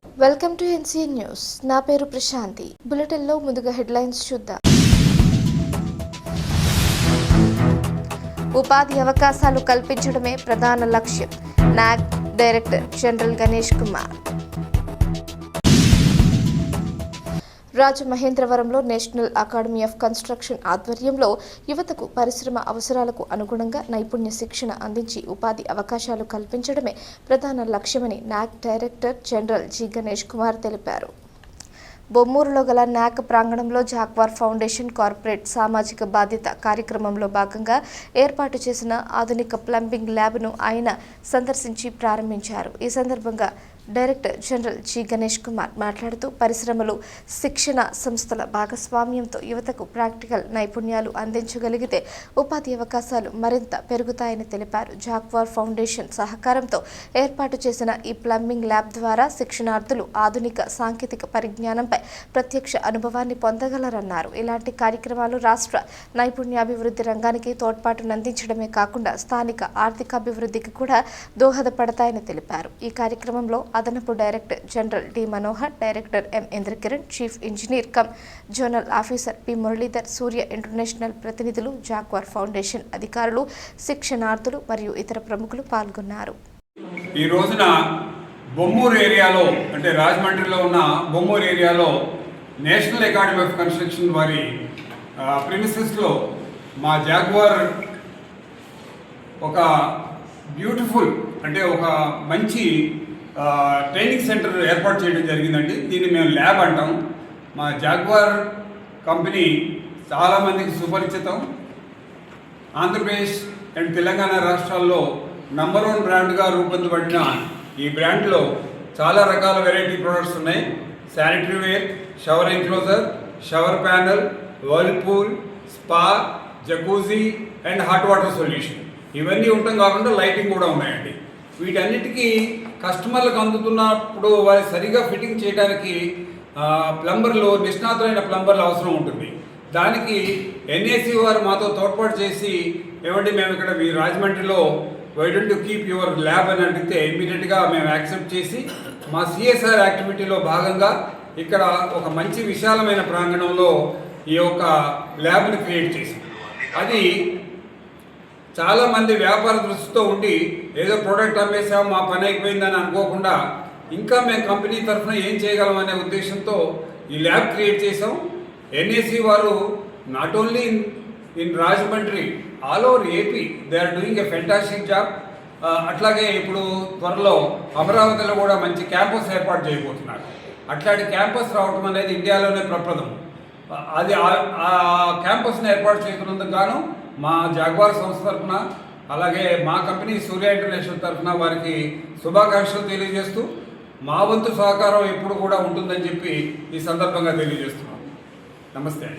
Welcome to NCN news. నా పేరు ప్రశాంతి. బులెటిన్లో ముందుగా హెడ్లైన్స్ చూద్దాం. ఉపాధి అవకాశాలు కల్పించడమే ప్రధాన లక్ష్యం. Nag director general Ganesh Kumar. రాజమహేంద్రవరంలో నేషనల్ అకాడమీ ఆఫ్ కన్స్ట్రక్షన్ ఆధ్వర్యంలో యువతకు పరిశ్రమ అవసరాలకు అనుగుణంగా నైపుణ్య శిక్షణ అందించి ఉపాధి అవకాశాలు కల్పించడమే ప్రధాన లక్ష్యమని నాక్ director general G Ganesh Kumar తెలిపారు. బొమ్మూరులో గల నాక్ ప్రాంగణంలో జాగ్వార్ ఫౌండేషన్ కార్పొరేట్ సామాజిక బాధ్యత కార్యక్రమంలో భాగంగా ఏర్పాటు చేసిన ఆధునిక ప్లంబింగ్ ల్యాబ్ను ఆయన సందర్శించి ప్రారంభించారు. ఈ సందర్భంగా director general G Ganesh Kumar మాట్లాడుతూ పరిశ్రమలు, శిక్షణ సంస్థల భాగస్వామ్యంతో యువతకు ప్రాక్టికల్ నైపుణ్యాలు అందించగలిగితే ఉపాధి అవకాశాలు మరింత పెరుగుతాయని తెలిపారు. జాగ్వార్ ఫౌండేషన్ సహకారంతో ఏర్పాటు చేసిన ఈ ప్లంబింగ్ ల్యాబ్ ద్వారా శిక్షణార్థులు ఆధునిక సాంకేతిక పరిజ్ఞానంపై ప్రత్యక్ష అనుభవాన్ని పొందగలరన్నారు. ఇలాంటి కార్యక్రమాలు రాష్ట్ర నైపుణ్యాభివృద్ధి రంగానికి తోడ్పాటునందించడమే కాకుండా స్థానిక ఆర్థికాభివృద్ధికి కూడా దోహదపడతాయని తెలిపారు. ఈ కార్యక్రమంలో అదనపు director general D Manohar, director M Indrakiran, chief engineer cum zonal officer P Muralidhar, Surya international ప్రతినిధులు, జాగ్వార్ ఫౌండేషన్ అధికారులు, శిక్షణార్థులు మరియు ఇతర ప్రముఖులు పాల్గొన్నారు. ఈ రోజున బొమ్మూరు ఏరియాలో అంటే రాజమండ్రిలో ఉన్న బొమ్మూరు ఏరియాలో నేషనల్ అకాడమీ ఆఫ్ కన్స్ట్రక్షన్ వారి ప్రిమిసెస్లో మా జాగ్వార్ ఒక బ్యూటిఫుల్ అంటే ఒక మంచి ట్రైనింగ్ సెంటర్ ఏర్పాటు చేయడం జరిగిందండి. దీన్ని మేము ల్యాబ్ అంటాం. మా జాగ్వార్ కంపెనీ చాలామందికి సుపరిచితం. ఆంధ్రప్రదేశ్ అండ్ తెలంగాణ రాష్ట్రాల్లో నంబర్ 1 బ్రాండ్గా రూపొందబడిన ఈ బ్రాండ్లో చాలా రకాల వెరైటీ ప్రొడక్ట్స్ ఉన్నాయి. Sanitary ware, shower enclosure, shower panel, whirlpool, spa, jacuzzi and hot water solution ఇవన్నీ ఉండటం కాకుండా లైటింగ్ కూడా ఉన్నాయండి. వీటన్నిటికీ కస్టమర్లకు అందుతున్నప్పుడు వారి సరిగా ఫిట్టింగ్ చేయడానికి ప్లంబర్లు, నిష్ణాతులైన ప్లంబర్లు అవసరం ఉంటుంది. దానికి ఎన్ఏసి వారు మాతో తోడ్పాటు చేసి ఏమంటే మేము ఇక్కడ మీ రాజమండ్రిలో why don't you keep your lab అని అడిగితే ఇమీడియట్గా మేము యాక్సెప్ట్ చేసి మా సిఎస్ఆర్ యాక్టివిటీలో భాగంగా ఇక్కడ ఒక మంచి విశాలమైన ప్రాంగణంలో ఈ యొక్క ల్యాబ్ని క్రియేట్ చేసాం. అది చాలామంది వ్యాపార దృష్టితో ఉండి ఏదో ప్రోడక్ట్ అమ్మేసాం మా పని అయిపోయిందని అనుకోకుండా ఇంకా మేము కంపెనీ తరఫున ఏం చేయగలం అనే ఉద్దేశంతో ఈ ల్యాబ్ క్రియేట్ చేసాం. ఎన్ఏసి వారు not only in Rajahmundry, all over AP they are doing a fantastic job. అట్లాగే ఇప్పుడు త్వరలో అమరావతిలో కూడా మంచి క్యాంపస్ ఏర్పాటు చేయబోతున్నారు. అట్లాంటి క్యాంపస్ రావడం అనేది ఇండియాలోనే ప్రప్రథం. అది ఆ క్యాంపస్ని ఏర్పాటు చేస్తున్నందుకు గాను మా జాగ్వార్ సంస్థ తరఫున అలాగే మా కంపెనీ సూర్య ఇంటర్నేషనల్ తరఫున వారికి శుభాకాంక్షలు తెలియజేస్తూ మా వంతు సహకారం ఎప్పుడు కూడా ఉంటుందని చెప్పి ఈ సందర్భంగా తెలియజేస్తున్నాం. నమస్తే.